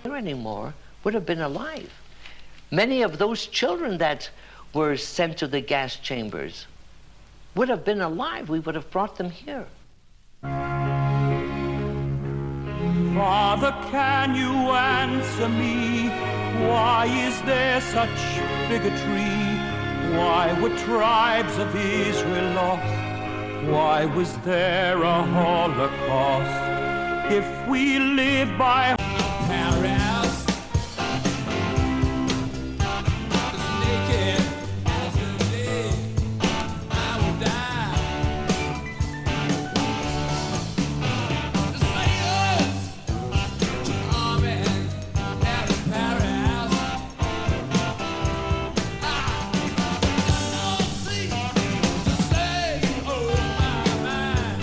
here anymore would have been alive. Many of those children that were sent to the gas chambers would have been alive. We would have brought them here. Father, can you answer me? Why is there such bigotry? Why were tribes of Israel lost? Why was there a Holocaust? If we live by powerhouse, as naked as the day, I will die. The sailors, army, out of powerhouse. I'll see to say, oh my mind.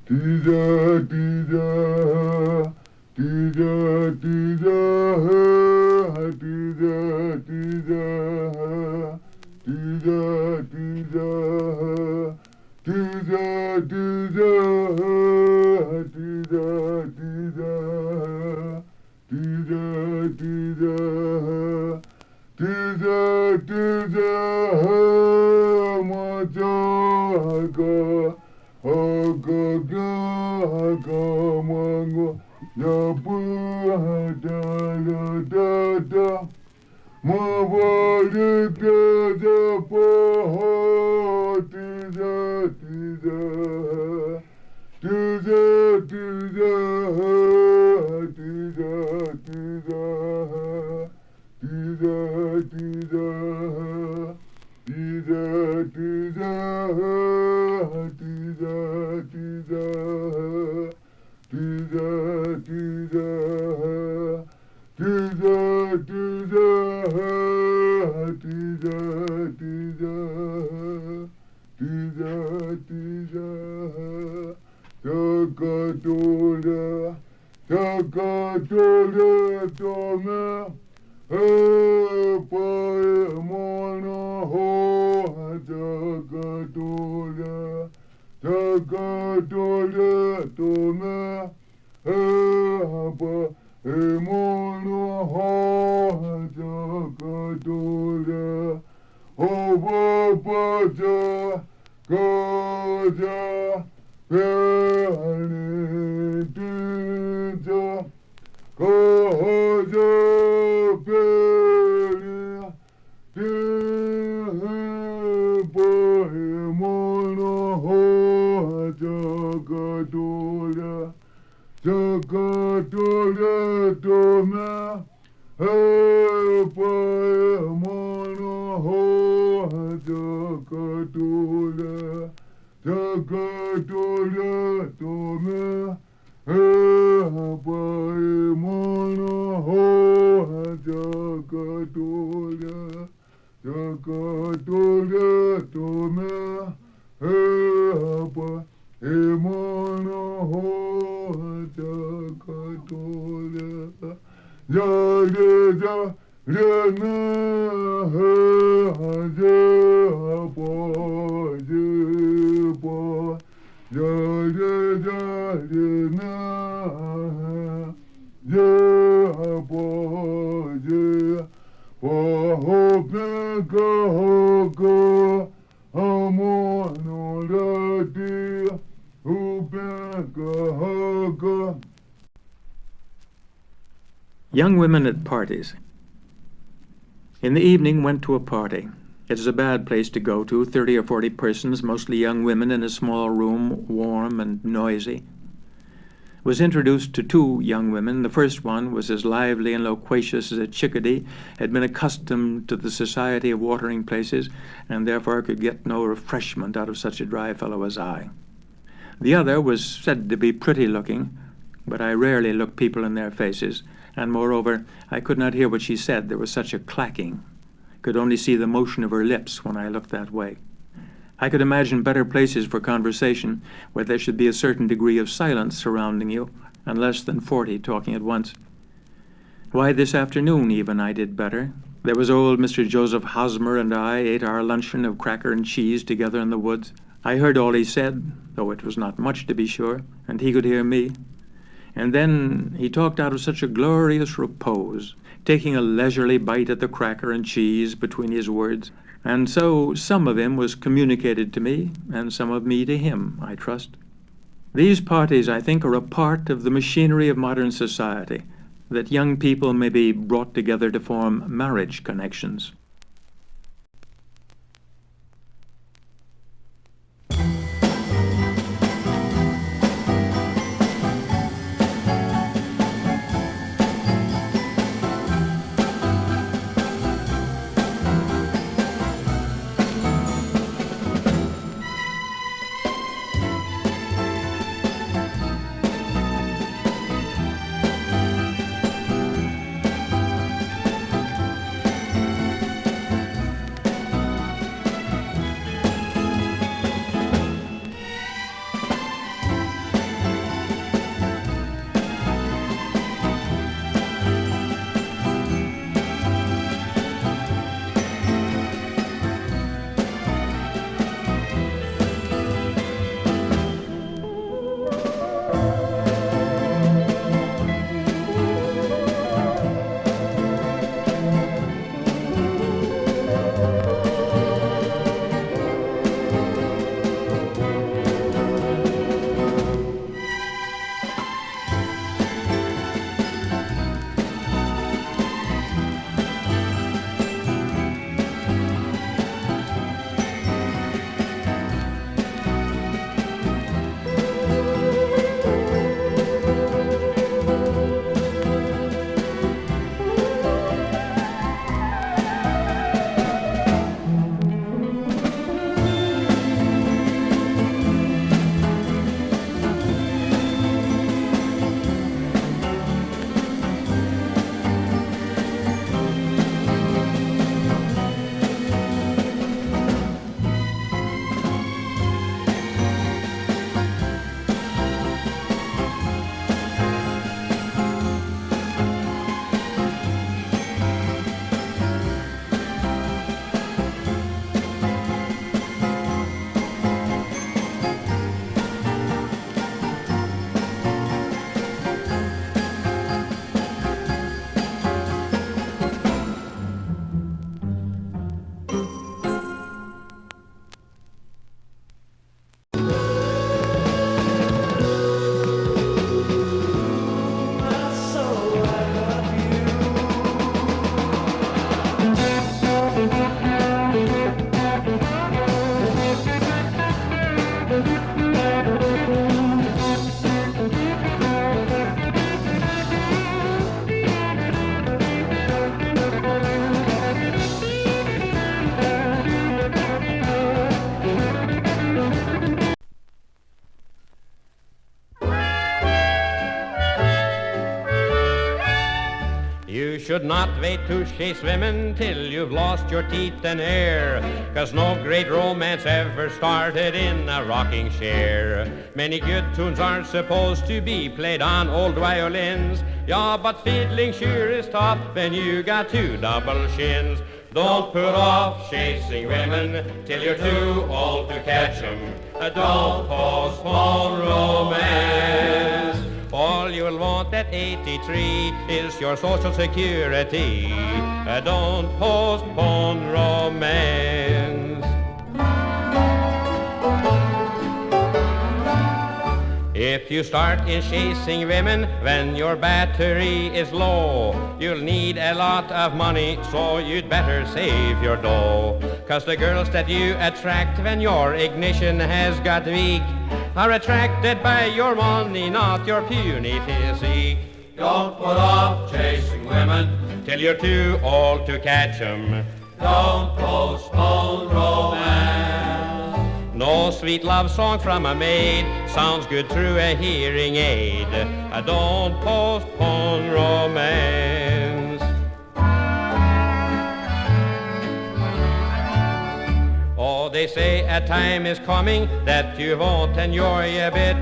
Tida, tida, tida, tida, tida, tida, tida, tida, tida, tida, tida, tida, tida, tida. Tida, tida, majaga, aga, aga, mango, yapu, da, da, da, mawali, da, po, tida, tida, tida, tida, tida, tida. Tida, tida, tida, tida, tida, tida, tida, tida, tida, tida, tida, tida, tida, takatola, takatola, tona. Mono ho takatola, takatola, tona. Mono ho takatola, pata, kaja, penitenta. Kaja peri, mono ho takatola, takatola tona, mono ho takatola, takatola tona. Mono ho takatola, takatola tona. Mono ho takatola. Ja, ja, ja, na, ja, po, ja, po. Ja, ja, ja, ja, na, ja, po, ja, po, ho, penka, ho, ka, amono, rati, ho, penka, ho, ka. Young women at parties. In the evening went to a party. It is a bad place to go to, 30 or 40 persons, mostly young women in a small room, warm and noisy. Was introduced to two young women. The first one was as lively and loquacious as a chickadee, had been accustomed to the society of watering places, and therefore could get no refreshment out of such a dry fellow as I. The other was said to be pretty-looking, but I rarely look people in their faces, and moreover, I could not hear what she said. There was such a clacking. Could only see the motion of her lips when I looked that way. I could imagine better places for conversation, where there should be a certain degree of silence surrounding you, and less than 40 talking at once. Why, this afternoon even I did better. There was old Mr. Joseph Hosmer and I ate our luncheon of cracker and cheese together in the woods. I heard all he said, though it was not much to be sure, and he could hear me. And then he talked out of such a glorious repose, taking a leisurely bite at the cracker and cheese between his words. And so some of him was communicated to me, and some of me to him, I trust. These parties, I think, are a part of the machinery of modern society, that young people may be brought together to form marriage connections. should not wait to chase women till you've lost your teeth and hair, 'cause no great romance ever started in a rocking chair. Many good tunes are supposed to be played on old violins, yeah, but fiddling sure is tough when you got two double shins. Don't put off chasing women till you're too old to catch 'em. Don't postpone romance. All you'll want at 83 is your Social Security. Don't postpone romance. If you start in chasing women when your battery is low, you'll need a lot of money, so you'd better save your dough. 'Cause the girls that you attract when your ignition has got weak are attracted by your money, not your puny physique. Don't put off chasing women till you're too old to catch 'em. Don't postpone romance. No sweet love song from a maid sounds good through a hearing aid. Don't postpone romance. Oh, they say a time is coming that you won't enjoy a bit,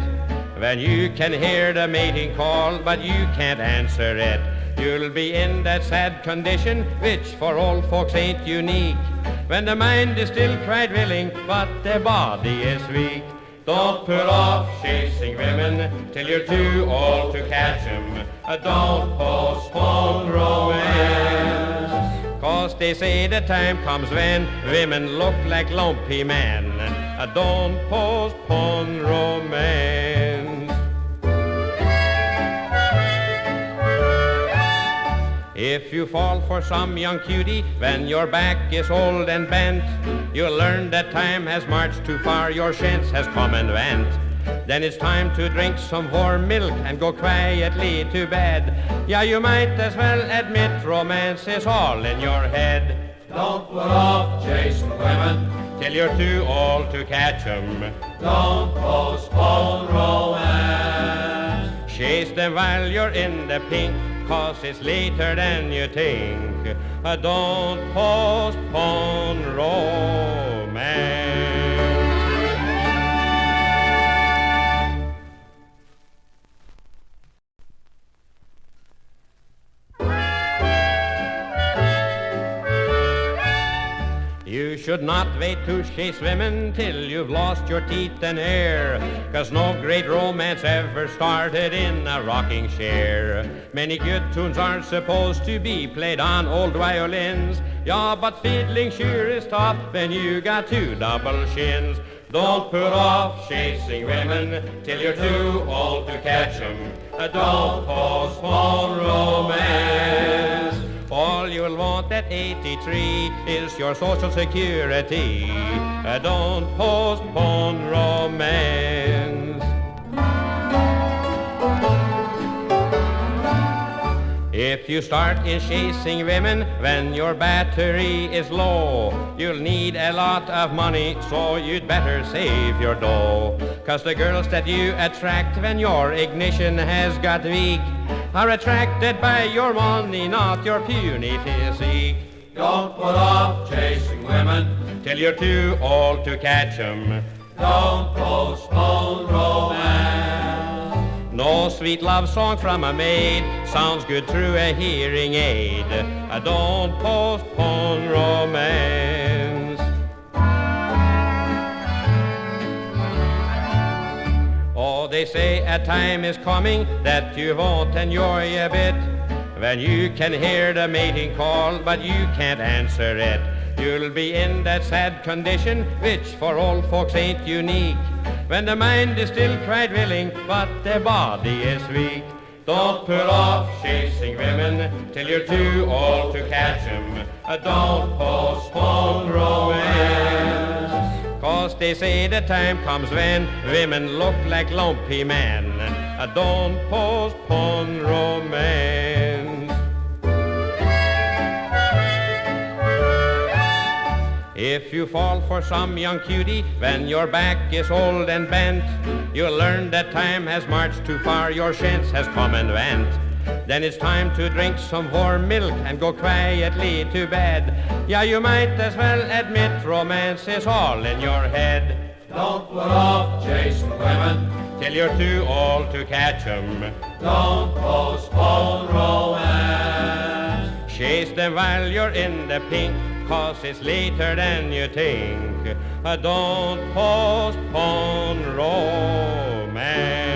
when you can hear the mating call but you can't answer it. You'll be in that sad condition which for old folks ain't unique, when the mind is still quite willing but the body is weak. Don't put off chasing women till you're too old to catch 'em. Don't postpone romance. 'Cause they say the time comes when women look like lumpy men. Don't postpone romance. If you fall for some young cutie when your back is old and bent, you'll learn that time has marched too far, your chance has come and went. Then it's time to drink some warm milk and go quietly to bed. Yeah, you might as well admit romance is all in your head. Don't put off chasing women till you're too old to catch 'em. Don't postpone romance. Chase them while you're in the pink, 'cause it's later than you think. Don't postpone romance. You should not wait to chase women till you've lost your teeth and hair, 'cause no great romance ever started in a rocking chair. Many good tunes are supposed to be played on old violins, yeah, but fiddling sure is tough when you got two double shins. Don't put off chasing women till you're too old to catch 'em. Don't postpone romance. All you'll want at 83 is your Social Security. Don't postpone romance. If you start in chasing women when your battery is low, you'll need a lot of money, so you'd better save your dough. 'Cause the girls that you attract when your ignition has got weak are attracted by your money, not your puny physique. Don't put off chasing women till you're too old to catch 'em. Don't postpone romance. No sweet love song from a maid sounds good through a hearing aid. Don't postpone romance. Oh, they say a time is coming that you won't enjoy a bit, when you can hear the mating call but you can't answer it. You'll be in that sad condition which for old folks ain't unique, when the mind is still quite willing but the body is weak. Don't put off chasing women till you're too old to catch 'em. Don't postpone romance. 'Cause they say the time comes when women look like lumpy men. Don't postpone romance. If you fall for some young cutie when your back is old and bent, you'll learn that time has marched too far, your chance has come and went. Then it's time to drink some warm milk and go quietly to bed. Yeah, you might as well admit romance is all in your head. Don't put off chasing women Till you're too old to catch 'em. Don't postpone romance. Chase them while you're in the pink, 'cause it's later than you think. Don't postpone romance.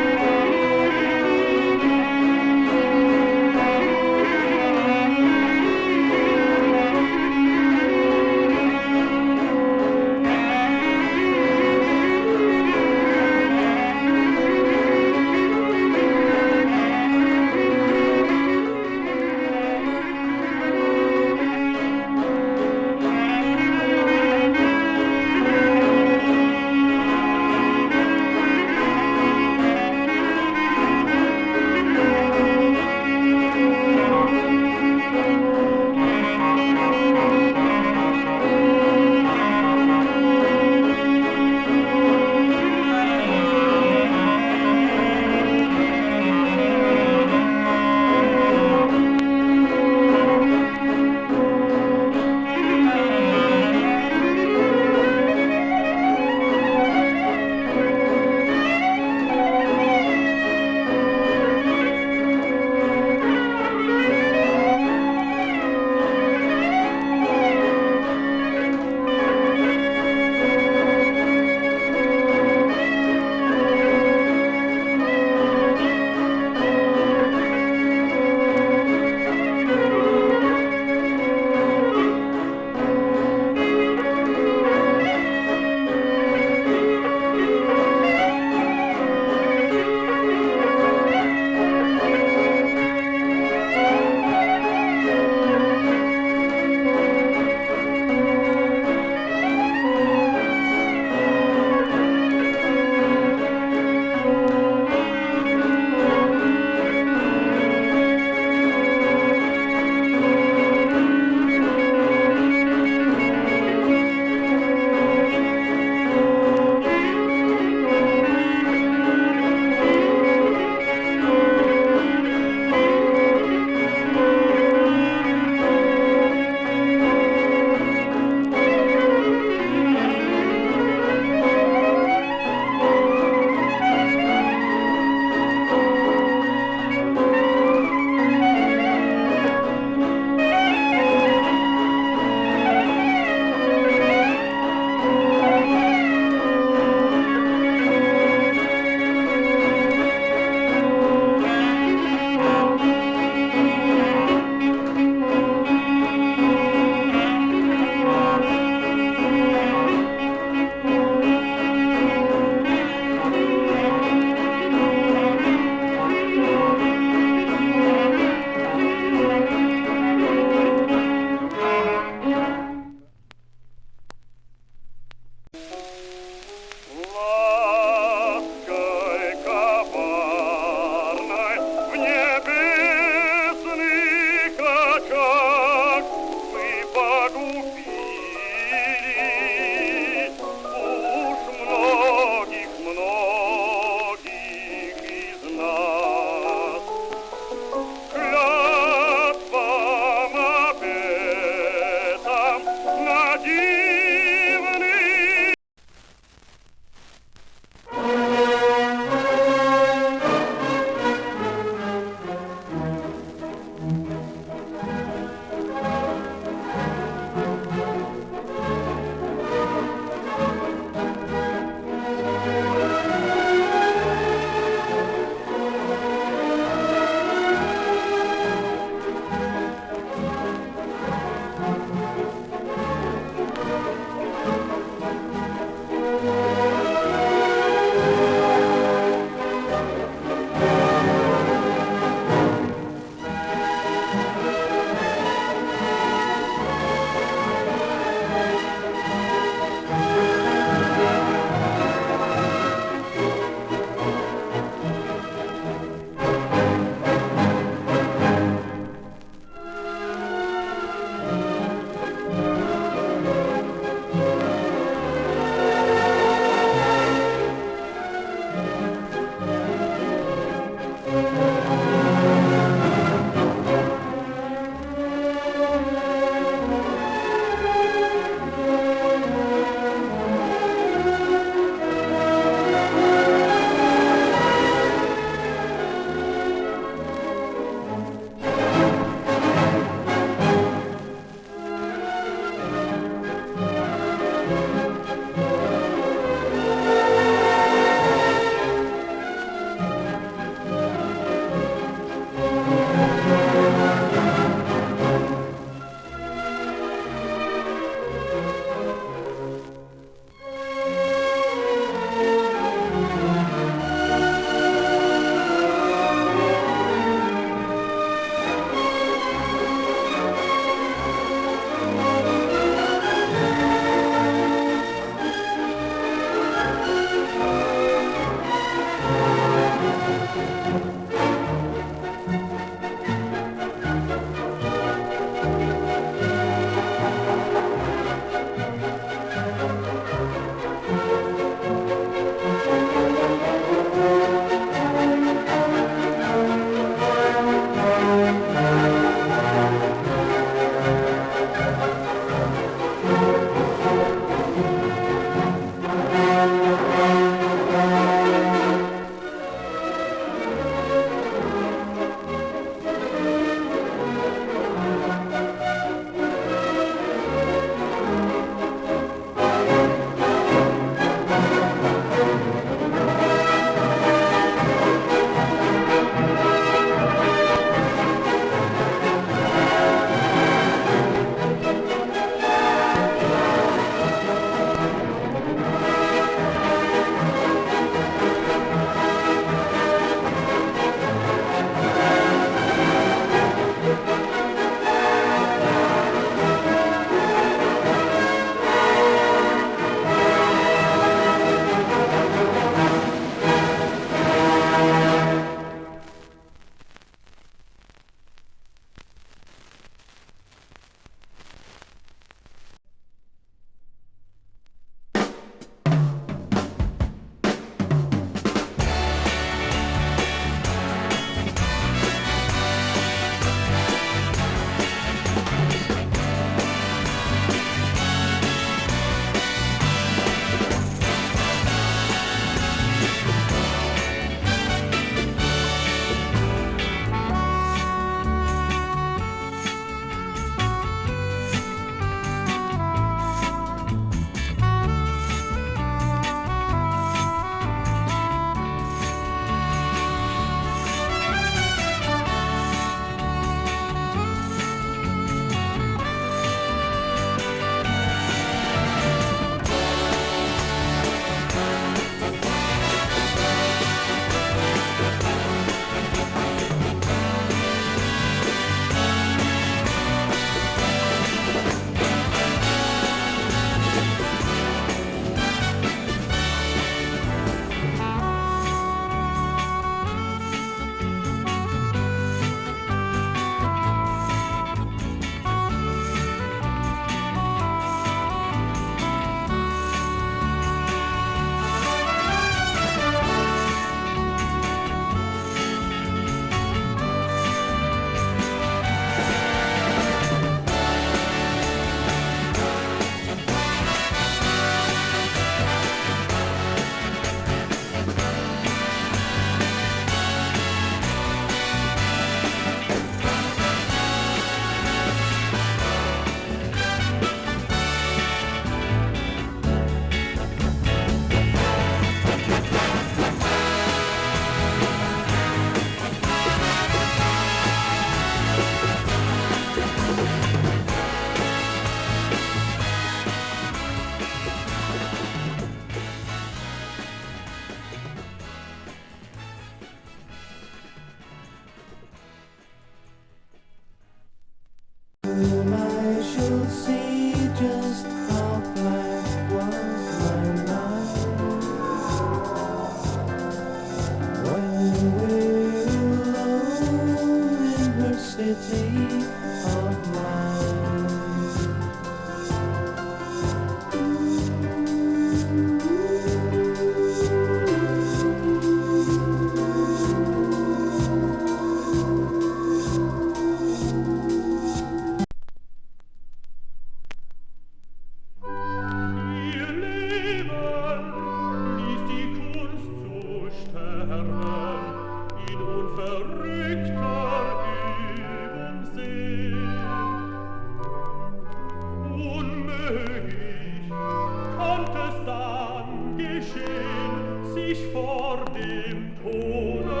geschehen, sich vor dem Tode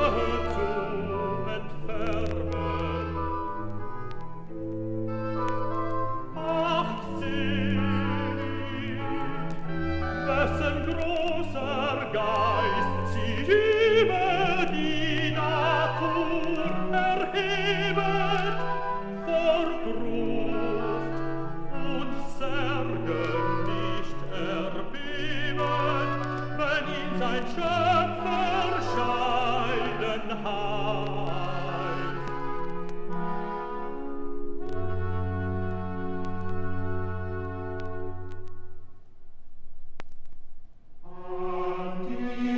zu entfernen. Ach, seht, wessen großer Geist sich über die Natur erhebet, vor Brust und Särgen nicht erbebet, wenn ihn sein Schöpfer scheiden heißt. An die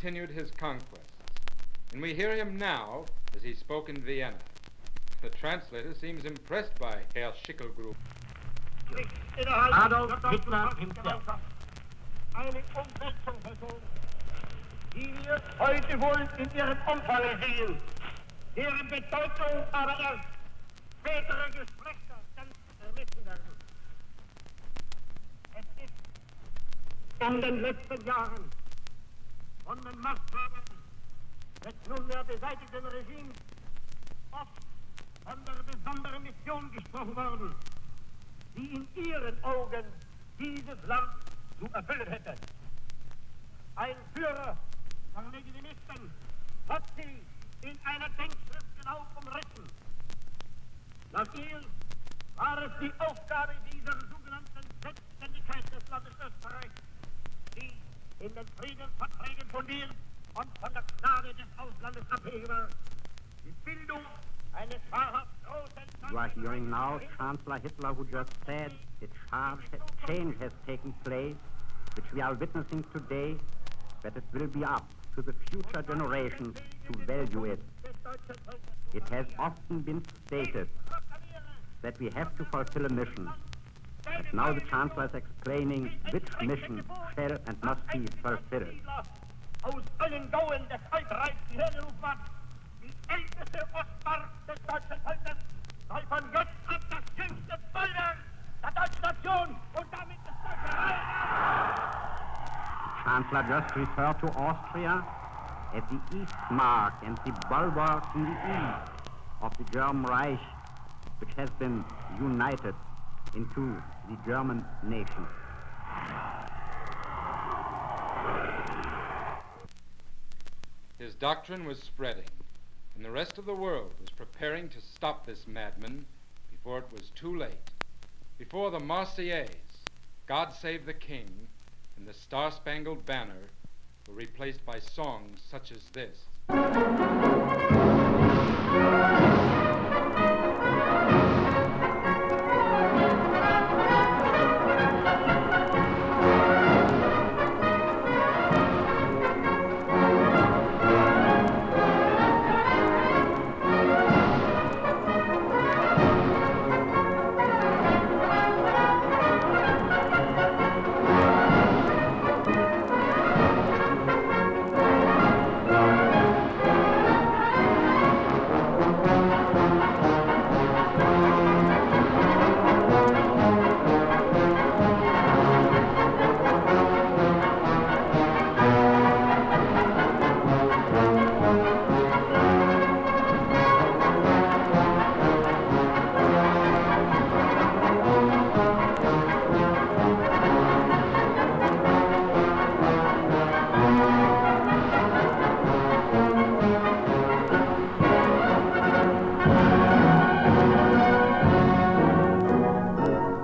continued his conquests, and we hear him now as he spoke in Vienna. The translator seems impressed by Herr Schickelgruber. Adolf Hitler himself. Eine Umwälzungsperson, die wir heute wohl in ihrem Umfang sehen, deren Bedeutung aber erst spätere Geschlechter ganz ermessen werden. Es ist in den letzten Jahren von den Machthabern des nunmehr beseitigten Regimes oft von der besonderen Mission gesprochen worden, die in ihren Augen dieses Land zu erfüllen hätte. Ein Führer der Legitimisten hat sie in einer Denkschrift genau umrissen. Nach ihr war es die Aufgabe dieser sogenannten Selbstständigkeit des Landes Österreich, die in den Friedensverträgen fundiert und von der Gnade des Auslandes abhängig war, die Bildung eines wahrhaft großen... You are hearing now Chancellor Hitler, who just said change has taken place, which we are witnessing today, that it will be up to the future generations to value it. It has often been stated that we have to fulfill a mission. And now the Chancellor is explaining which mission shall and must be fulfilled. Aus allen Gauen des Halbreichs hierher gerufen hat, die älteste Ostmark des deutschen Volkes sei von jetzt ab das jüngste Bollwerk der deutschen Nation und damit des Deutschen Reichs. The Chancellor just referred to Austria as the East Mark and the bulwark in the east of the German Reich, which has been united into the German nation. His doctrine was spreading, and the rest of the world was preparing to stop this madman before it was too late, before the Marseillaise, God Save the King, and the Star-Spangled Banner were replaced by songs such as this.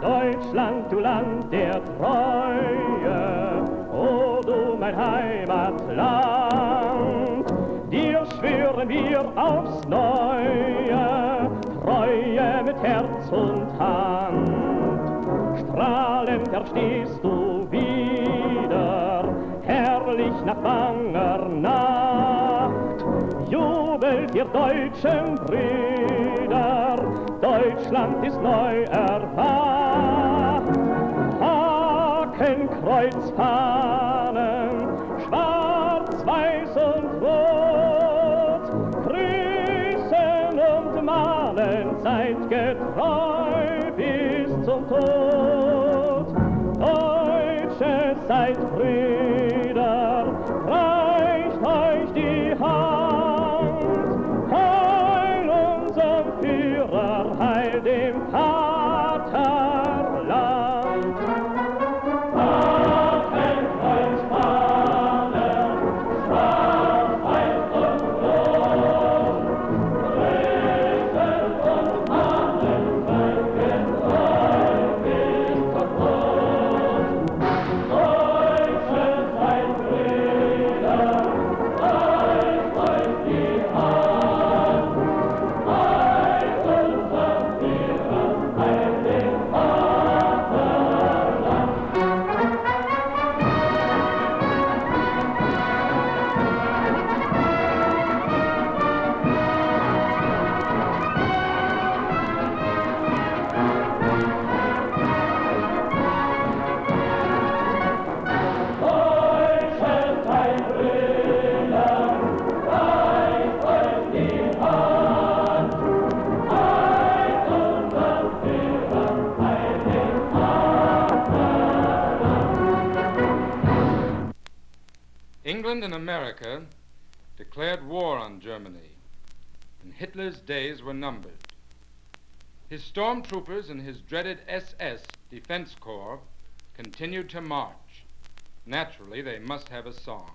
Deutschland, du Land der Treue, o du mein Heimatland, dir schwören wir aufs Neue, Treue mit Herz und Hand. Strahlend erstehst du wieder, herrlich nach banger Nacht, jubelt ihr deutschen Brüder, Deutschland ist neu erwacht. Hakenkreuzfahnen, schwarz, weiß und rot, grüßen und mahlen, seid getreu bis zum Tod. Deutsche, seid Brüder, reicht euch die Hand, heil unserem Führer, heil dem Vaterland. England and America declared war on Germany, and Hitler's days were numbered. His stormtroopers and his dreaded SS Defense Corps continued to march. Naturally, they must have a song.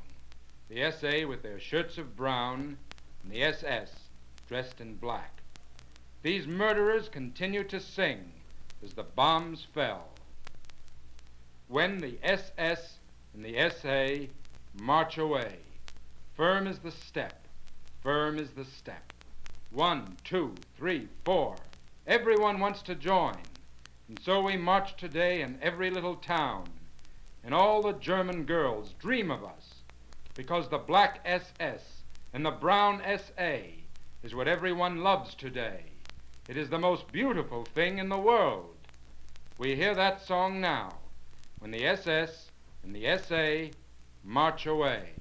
The SA with their shirts of brown, and the SS dressed in black. These murderers continued to sing as the bombs fell. When the SS and the SA march away, firm is the step, firm is the step. 1, 2, 3, 4. Everyone wants to join. And so we march today in every little town. And all the German girls dream of us, because the black SS and the brown SA is what everyone loves today. It is the most beautiful thing in the world. We hear that song now, when the SS and the SA march away.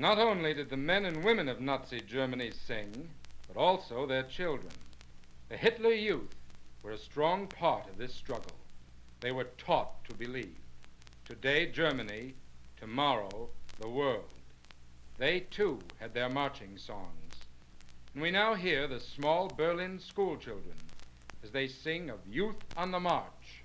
Not only did the men and women of Nazi Germany sing, but also their children. The Hitler Youth were a strong part of this struggle. They were taught to believe. Today, Germany, tomorrow, the world. They, too, had their marching songs. And we now hear the small Berlin school children as they sing of youth on the march.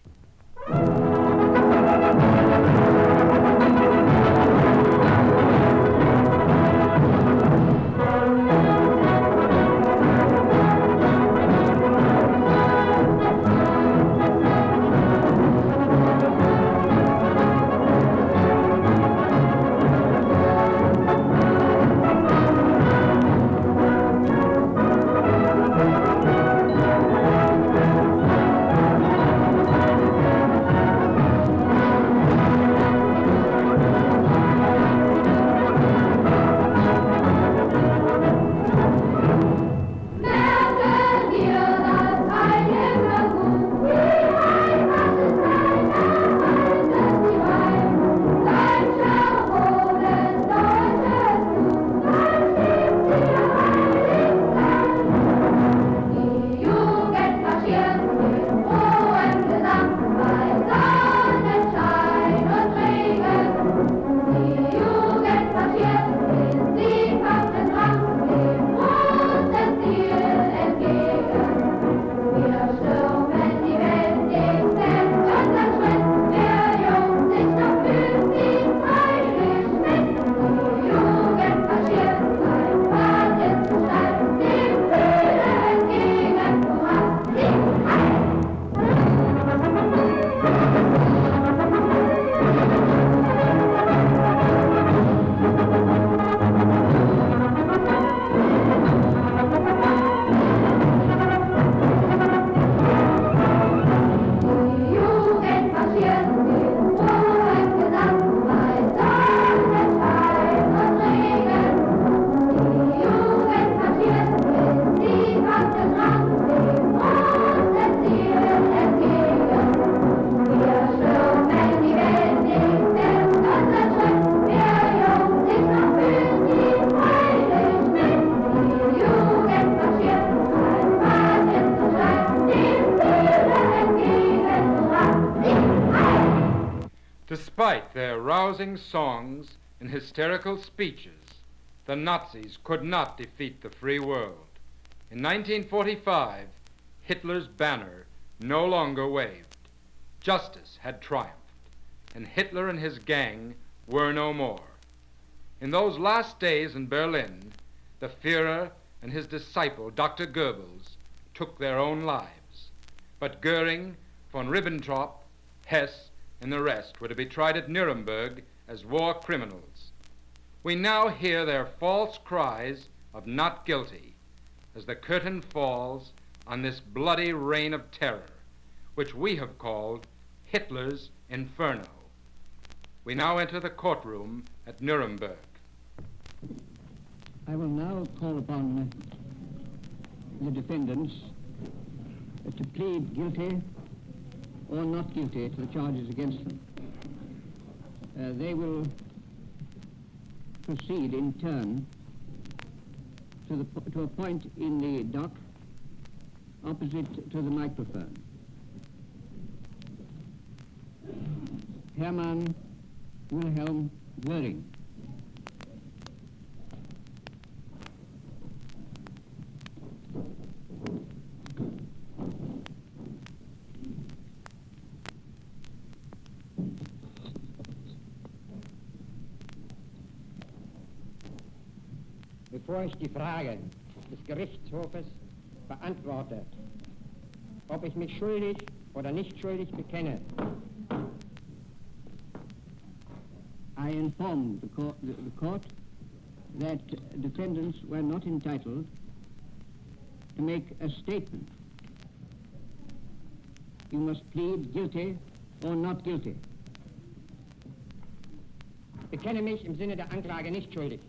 Despite their rousing songs and hysterical speeches, the Nazis could not defeat the free world. In 1945, Hitler's banner no longer waved. Justice had triumphed, and Hitler and his gang were no more. In those last days in Berlin, the Führer and his disciple, Dr. Goebbels, took their own lives. But Goering, von Ribbentrop, Hess, and the rest were to be tried at Nuremberg as war criminals. We now hear their false cries of not guilty as the curtain falls on this bloody reign of terror, which we have called Hitler's Inferno. We now enter the courtroom at Nuremberg. I will now call upon the defendants to plead guilty or not guilty to the charges against them. They will proceed in turn to a point in the dock opposite to the microphone. Hermann Wilhelm Göring. Bevor ich die Frage des Gerichtshofes beantworte, ob ich mich schuldig oder nicht schuldig bekenne, I informed the court that defendants were not entitled to make a statement. You must plead guilty or not guilty. Ich bekenne mich im Sinne der Anklage nicht schuldig.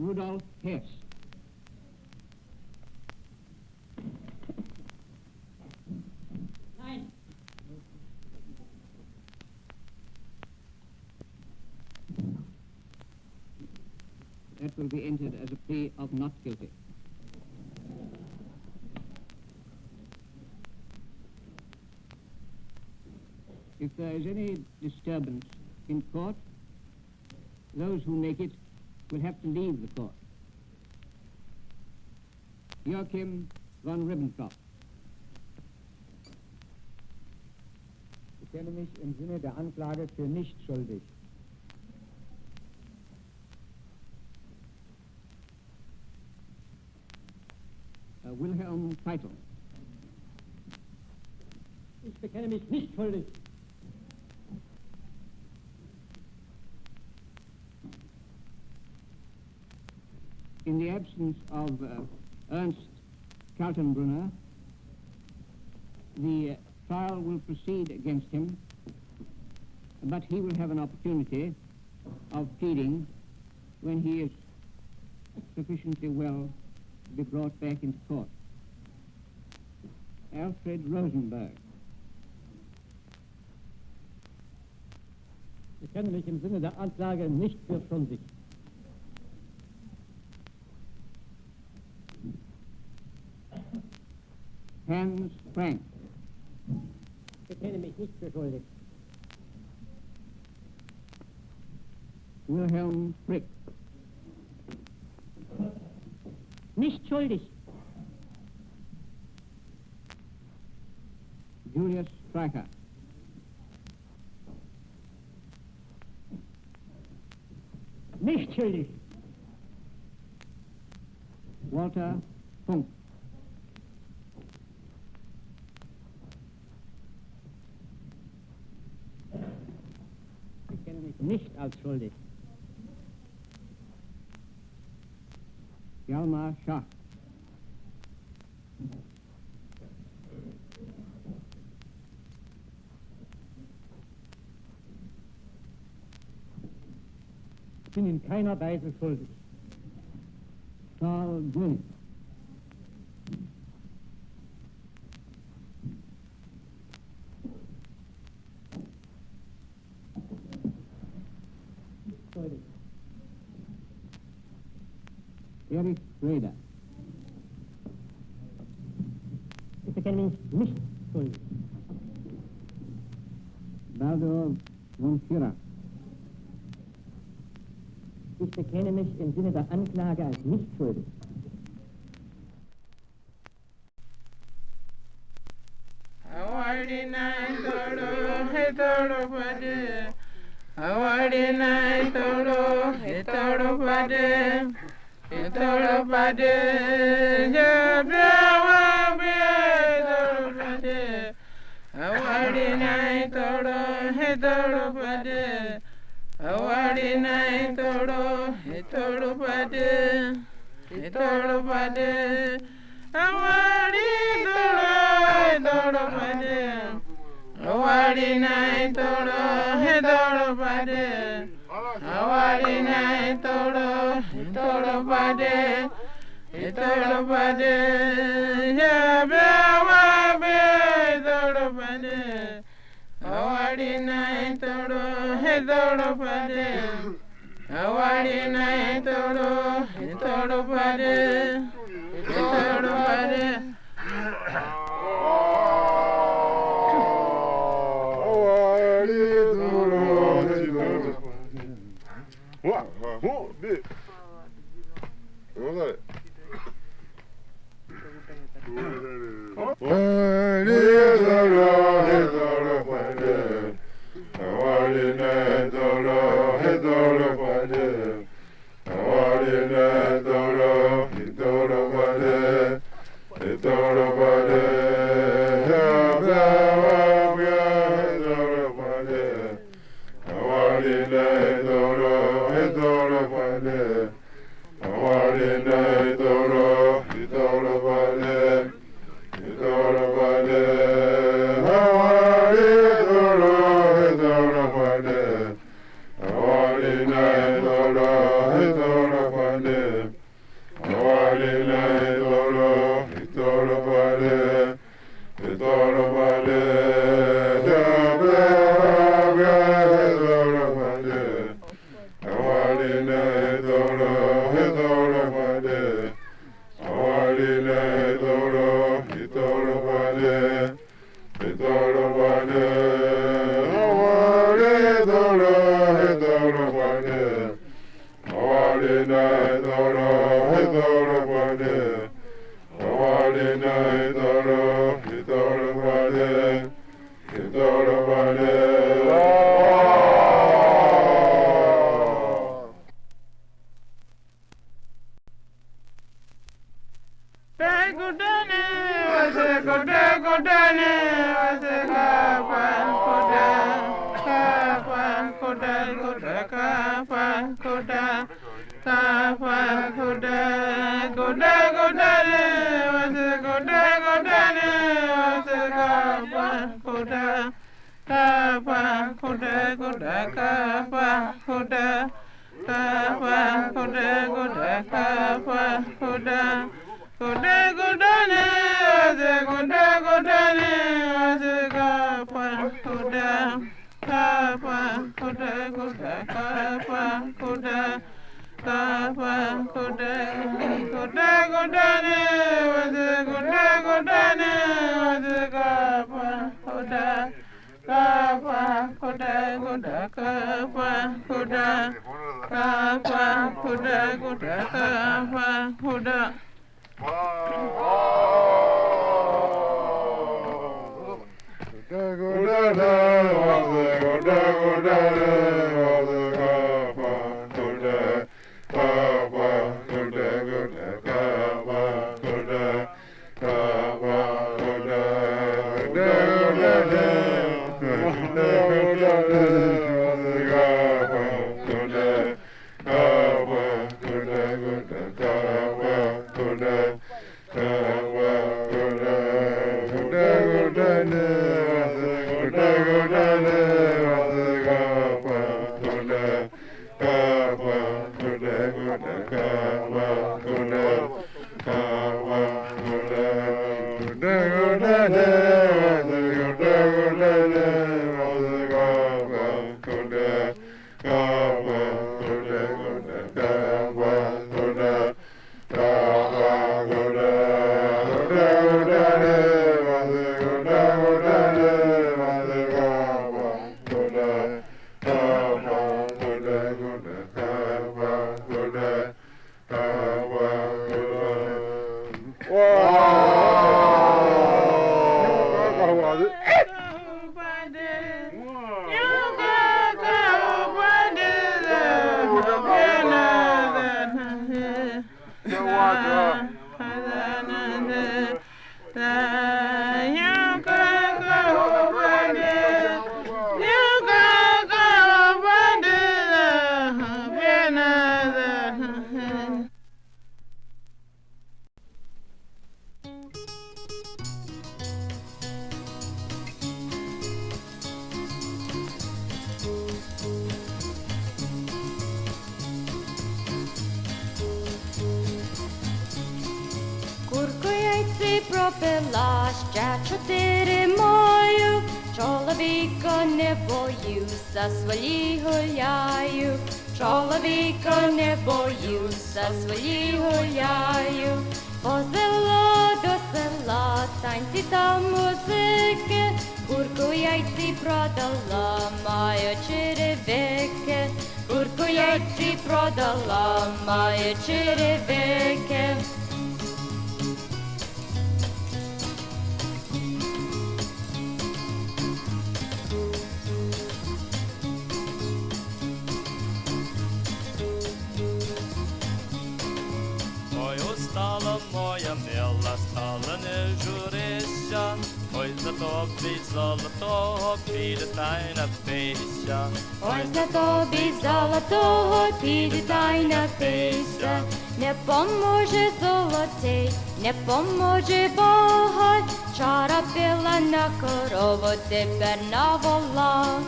Rudolf Hess. Nein. That will be entered as a plea of not guilty. If there is any disturbance in court, those who make it will have to leave the court. Joachim von Ribbentrop. Ich bekenne mich im Sinne der Anklage für nicht schuldig. Wilhelm Keitel. Ich bekenne mich nicht schuldig. In the absence of Ernst Kaltenbrunner, the trial will proceed against him, but he will have an opportunity of pleading when he is sufficiently well to be brought back into court. Alfred Rosenberg. Ich bekenne mich im Sinne der Anklage nicht für schuldig. Hans Frank. Ich bekenne mich nicht für schuldig. Wilhelm Frick. Nicht schuldig. Julius Streicher. Nicht schuldig. Walter Funk. Ich bekenne mich nicht als schuldig. Hjalmar Schacht. Ich bin in keiner Weise schuldig. Carl Gwynn. Schuldig. Erich Raeder. bekenne mich nicht schuldig. Baldur von Führer. Ich bekenne mich im Sinne der Anklage als nicht schuldig. Курку яйці пропила, ще 4 маю, чоловіка не боюся, свої гуляю, чоловіка не боюся, свої гуляю. По села до села, танці та музики, курку яйці продала, маю черевики, курку яйці продала, маю черевики. Моя мила, стала не журися, ой за тобі золотого піде тайна пися. Ой за тобі золотого піде тайна пися. Не поможе золотий, не поможе багать, чара пила на корову, тепер на вола.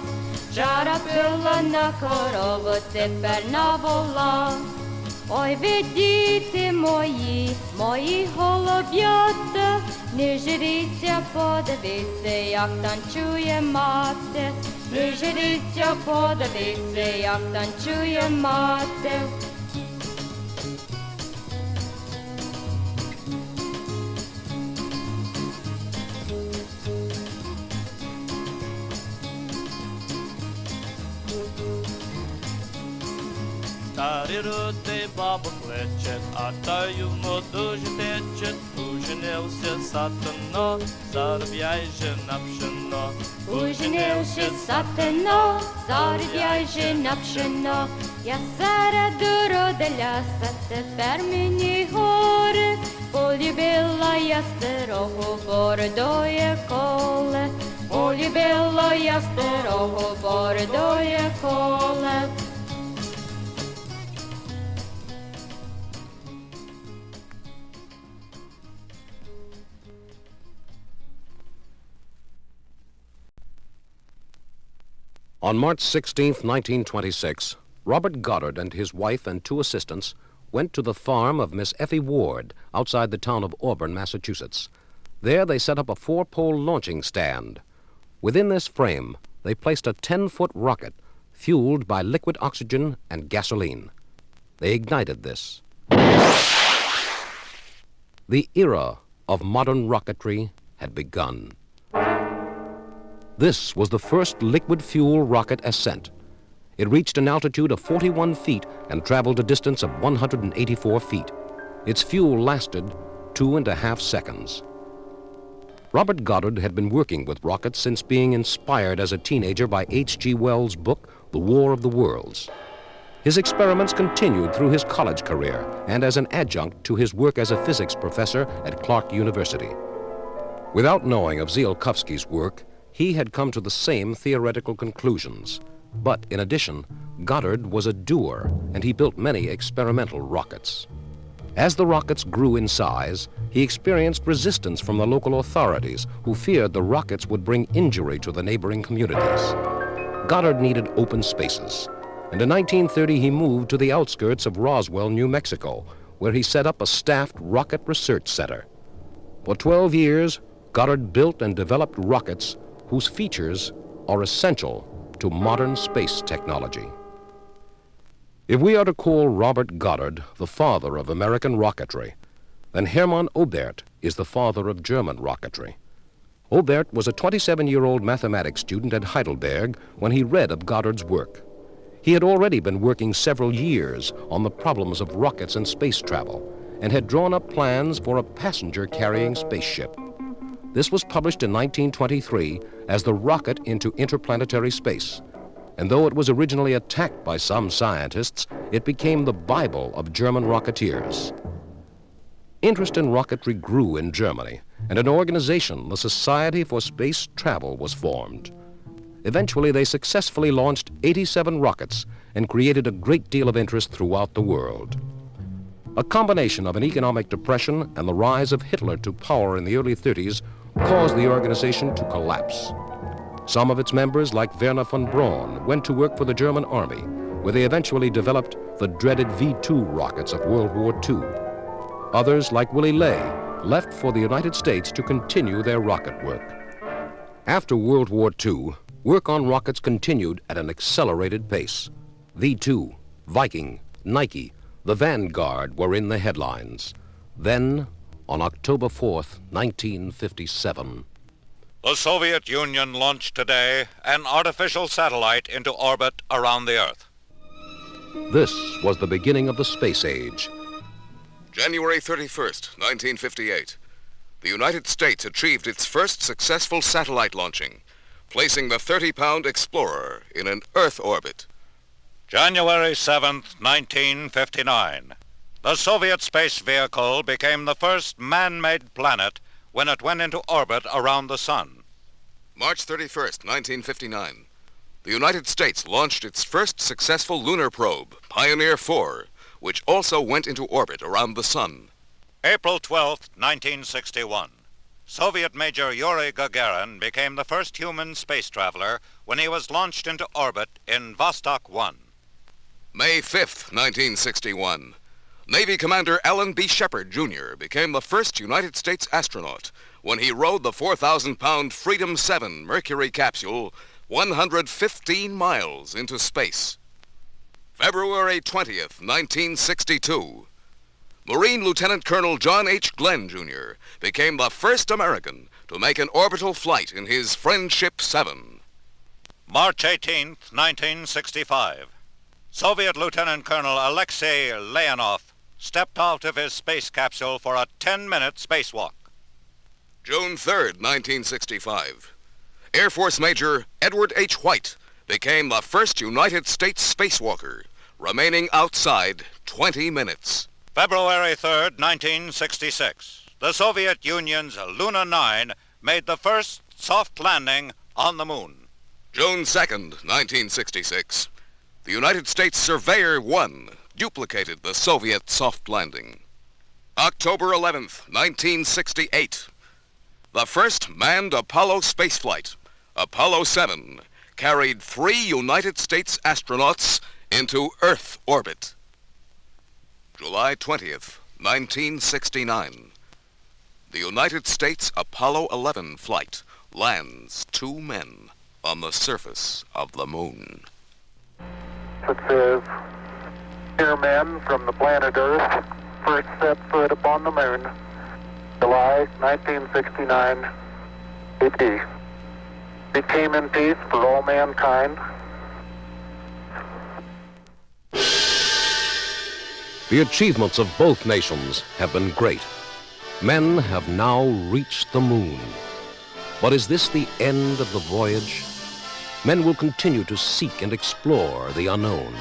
Чара пила на корову, тепер на вола. Ой, ви діти мої, мої голуб'ята, не жріться, подивіться, як танцює мати. Не жріться, подивіться, як танцює мати. Старий рудий бабу кличе, а та йому дуже тече. Уженився сатано, заробляй же на пшено. Уженився сатано, заробляй же на пшено. Я серед родилася, тепер мені горе. Полюбила я старого бородоє коле. Полюбила я старого бородоє коле. On March 16, 1926, Robert Goddard and his wife and 2 assistants went to the farm of Miss Effie Ward outside the town of Auburn, Massachusetts. There they set up a 4-pole launching stand. Within this frame, they placed a 10-foot rocket fueled by liquid oxygen and gasoline. They ignited this. The era of modern rocketry had begun. This was the first liquid fuel rocket ascent. It reached an altitude of 41 feet and traveled a distance of 184 feet. Its fuel lasted 2.5 seconds. Robert Goddard had been working with rockets since being inspired as a teenager by H.G. Wells' book, The War of the Worlds. His experiments continued through his college career and as an adjunct to his work as a physics professor at Clark University. Without knowing of Tsiolkovsky's work, he had come to the same theoretical conclusions. But in addition, Goddard was a doer, and he built many experimental rockets. As the rockets grew in size, he experienced resistance from the local authorities who feared the rockets would bring injury to the neighboring communities. Goddard needed open spaces, and in 1930 he moved to the outskirts of Roswell, New Mexico, where he set up a staffed rocket research center. For 12 years, Goddard built and developed rockets whose features are essential to modern space technology. If we are to call Robert Goddard the father of American rocketry, then Hermann Oberth is the father of German rocketry. Oberth was a 27-year-old mathematics student at Heidelberg when he read of Goddard's work. He had already been working several years on the problems of rockets and space travel and had drawn up plans for a passenger-carrying spaceship. This was published in 1923 as The Rocket into Interplanetary Space, and though it was originally attacked by some scientists, it became the Bible of German rocketeers. Interest in rocketry grew in Germany, and an organization, the Society for Space Travel, was formed. Eventually, they successfully launched 87 rockets and created a great deal of interest throughout the world. A combination of an economic depression and the rise of Hitler to power in the early 30s caused the organization to collapse. Some of its members, like Werner von Braun, went to work for the German army, where they eventually developed the dreaded V-2 rockets of World War II. Others, like Willy Ley, left for the United States to continue their rocket work. After World War II, work on rockets continued at an accelerated pace. V-2, Viking, Nike, the Vanguard were in the headlines. Then, on October 4th, 1957, the Soviet Union launched today an artificial satellite into orbit around the Earth. This was the beginning of the space age. January 31st, 1958. The United States achieved its first successful satellite launching, placing the 30-pound Explorer in an Earth orbit. January 7th, 1959. The Soviet space vehicle became the first man-made planet when it went into orbit around the Sun. March 31st, 1959. The United States launched its first successful lunar probe, Pioneer 4, which also went into orbit around the Sun. April 12th, 1961. Soviet Major Yuri Gagarin became the first human space traveler when he was launched into orbit in Vostok 1. May 5th, 1961. Navy Commander Alan B. Shepard, Jr. became the first United States astronaut when he rode the 4,000-pound Freedom 7 Mercury capsule 115 miles into space. February 20th, 1962. Marine Lieutenant Colonel John H. Glenn, Jr. became the first American to make an orbital flight in his Friendship 7. March 18th, 1965. Soviet Lieutenant Colonel Alexei Leonov stepped out of his space capsule for a 10-minute spacewalk. June 3rd, 1965. Air Force Major Edward H. White became the first United States spacewalker, remaining outside 20 minutes. February 3rd, 1966. The Soviet Union's Luna 9 made the first soft landing on the moon. June 2nd, 1966. The United States Surveyor 1 duplicated the Soviet soft landing. October 11th, 1968. The first manned Apollo spaceflight, Apollo 7, carried 3 United States astronauts into Earth orbit. July 20th, 1969. The United States Apollo 11 flight lands 2 men on the surface of the moon. It says, "Here men from the planet Earth first set foot upon the moon, July 1969 AD. It came in peace for all mankind." The achievements of both nations have been great. Men have now reached the moon. But is this the end of the voyage? Men will continue to seek and explore the unknown.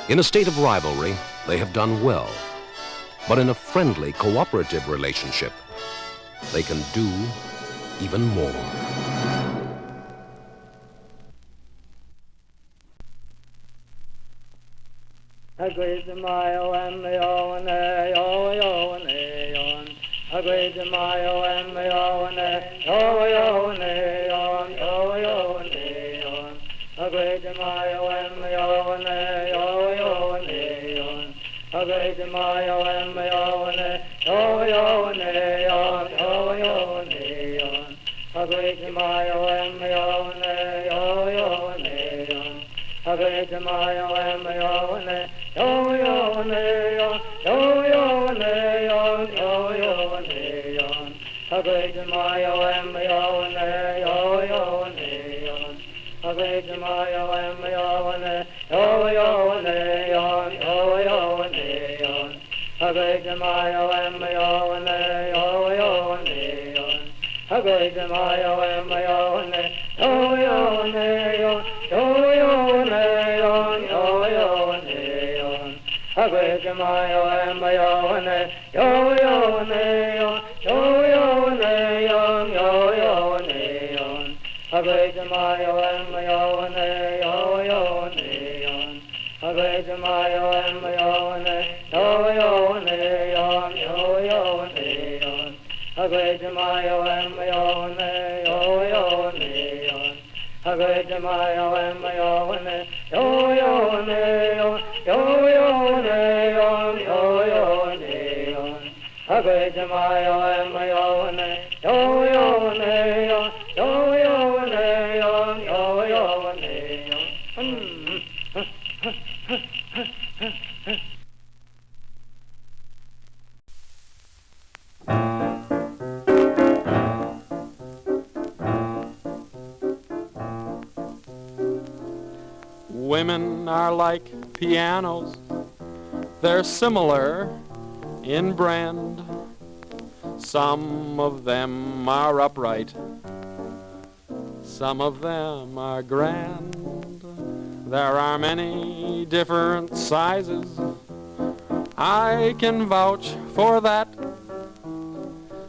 In a state of rivalry, they have done well. But in a friendly, cooperative relationship, they can do even more. Women are like pianos, they're similar in brand. Some of them are upright, some of them are grand. There are many different sizes, I can vouch for that.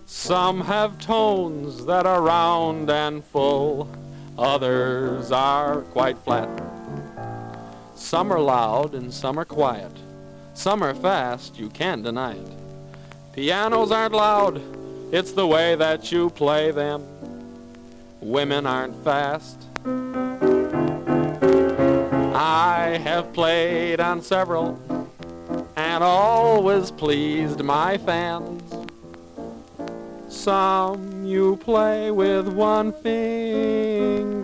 Some have tones that are round and full, others are quite flat. Some are loud and some are quiet. Some are fast, you can't deny it. Pianos aren't loud, it's the way that you play them. Women aren't fast. I have played on several and always pleased my fans. Some you play with one finger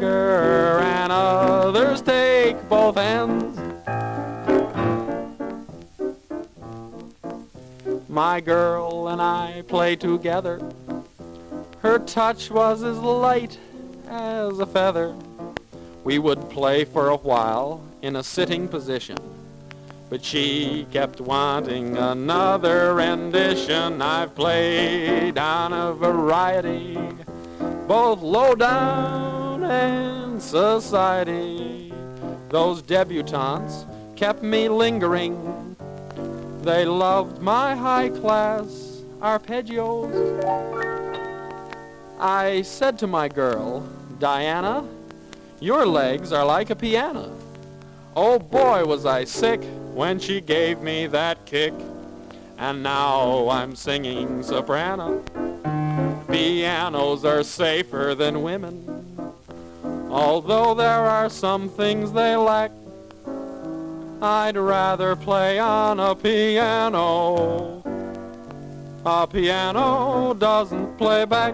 and others take both hands. My girl and I play together. Her touch was as light as a feather. We would play for a while in a sitting position, but she kept wanting another rendition. I've played on a variety, both low down and society. Those debutantes kept me lingering. They loved my high-class arpeggios. I said to my girl, Diana, your legs are like a piano. Oh boy, was I sick when she gave me that kick. And now I'm singing soprano. Pianos are safer than women, although there are some things they lack. I'd rather play on a piano. A piano doesn't play back.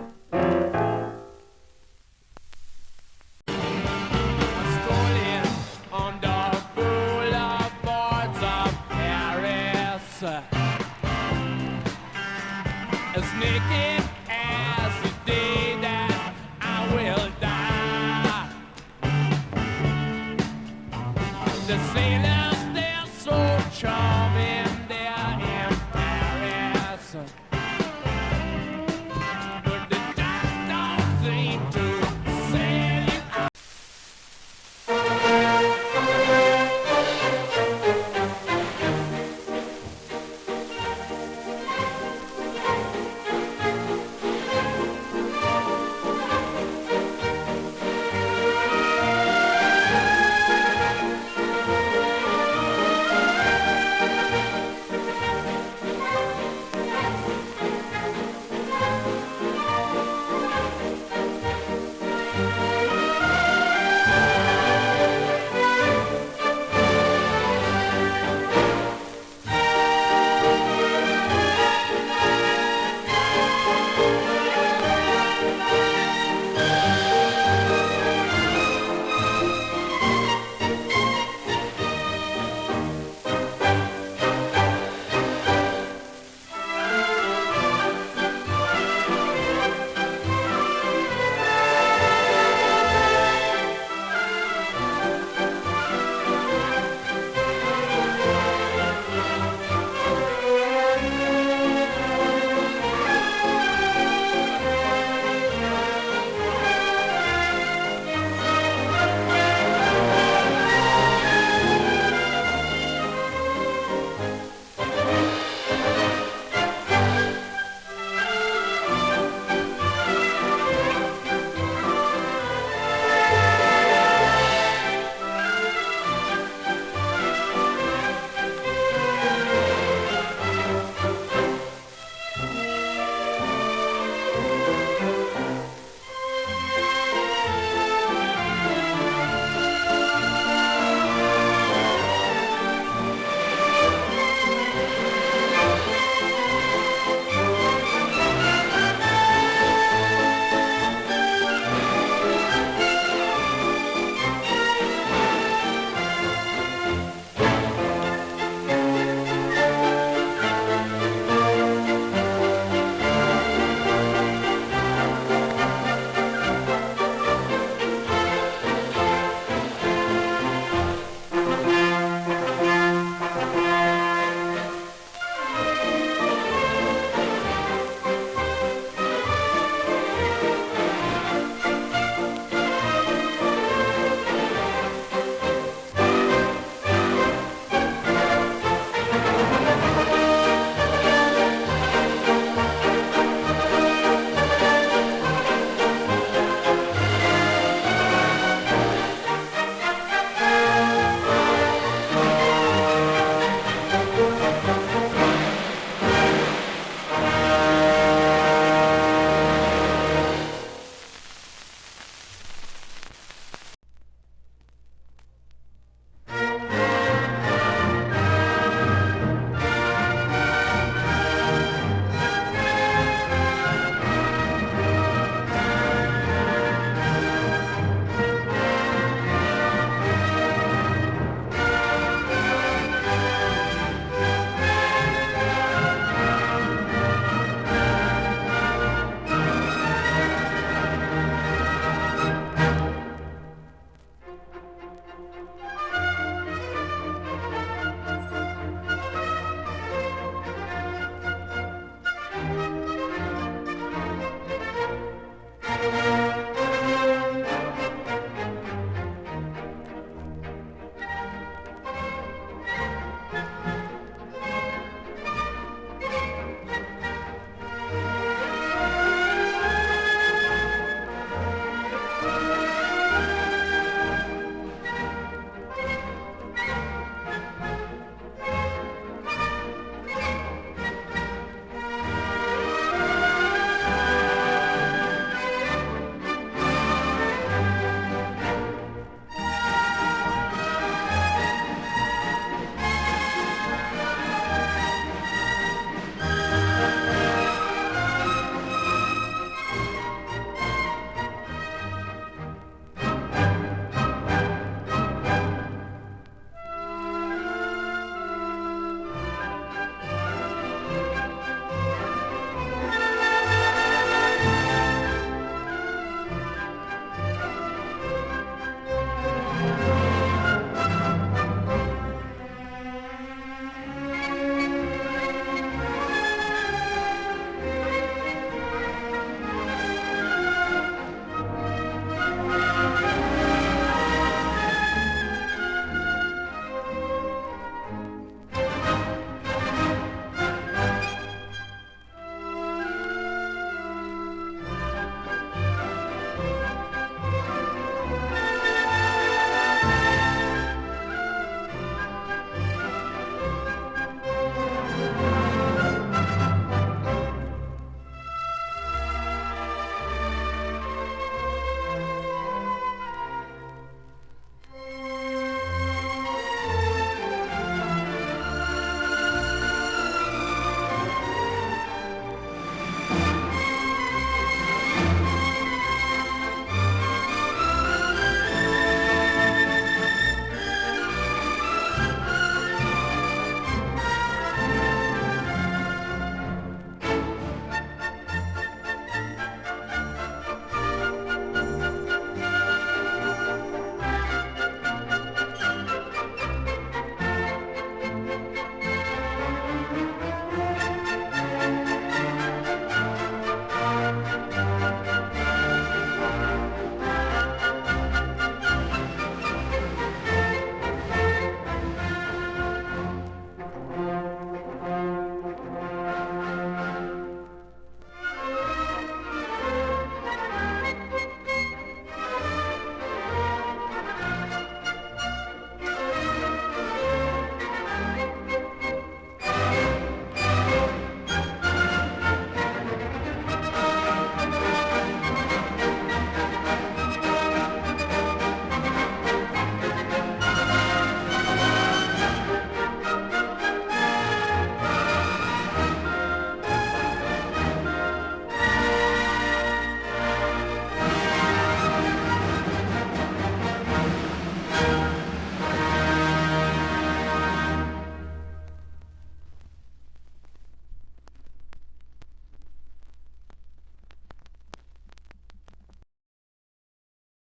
As naked as the day that I will die. The sailors, they're so charming.